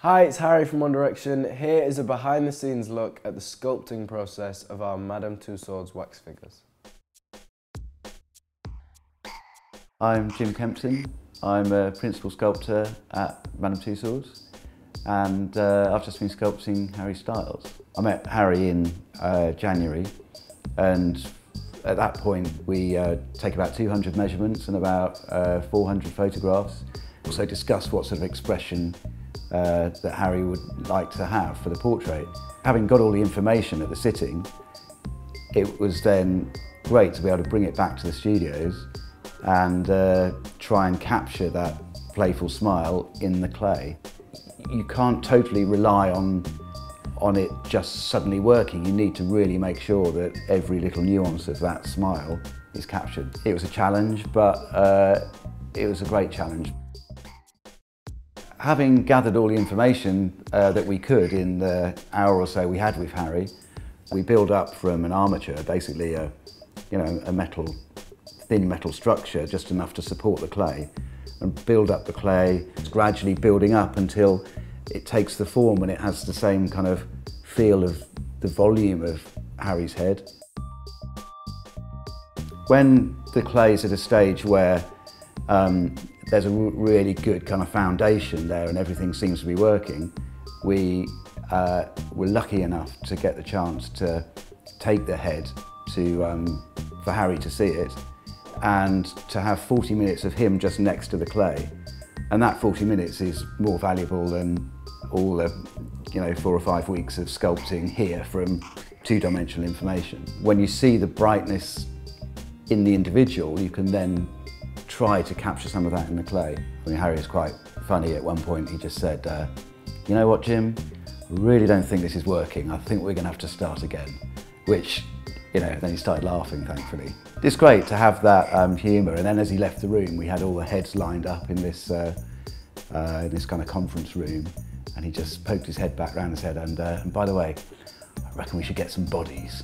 Hi, it's Harry from One Direction. Here is a behind the scenes look at the sculpting process of our Madame Tussauds wax figures. I'm Jim Kempton. I'm a principal sculptor at Madame Tussauds, and I've just been sculpting Harry Styles. I met Harry in January, and at that point we take about 200 measurements and about 400 photographs. Also discuss what sort of expression that Harry would like to have for the portrait. Having got all the information at the sitting, it was then great to be able to bring it back to the studios and try and capture that playful smile in the clay. You can't totally rely on it just suddenly working. You need to really make sure that every little nuance of that smile is captured. It was a challenge, but it was a great challenge. Having gathered all the information that we could in the hour or so we had with Harry, we build up from an armature, basically a thin metal structure, just enough to support the clay, and build up the clay, gradually building up until it takes the form and it has the same kind of feel of the volume of Harry's head. When the clay is at a stage where there's a really good kind of foundation there and everything seems to be working, we were lucky enough to get the chance to take the head for Harry to see it, and to have 40 minutes of him just next to the clay. And that 40 minutes is more valuable than all the 4 or 5 weeks of sculpting here from two-dimensional information. When you see the brightness in the individual, you can then try to capture some of that in the clay. I mean, Harry was quite funny at one point. He just said, you know what, Jim, I really don't think this is working. I think we're going to have to start again. Which, then he started laughing, thankfully. It's great to have that humour, and then as he left the room, we had all the heads lined up in this kind of conference room, and he just poked his head back round and said, and by the way, I reckon we should get some bodies.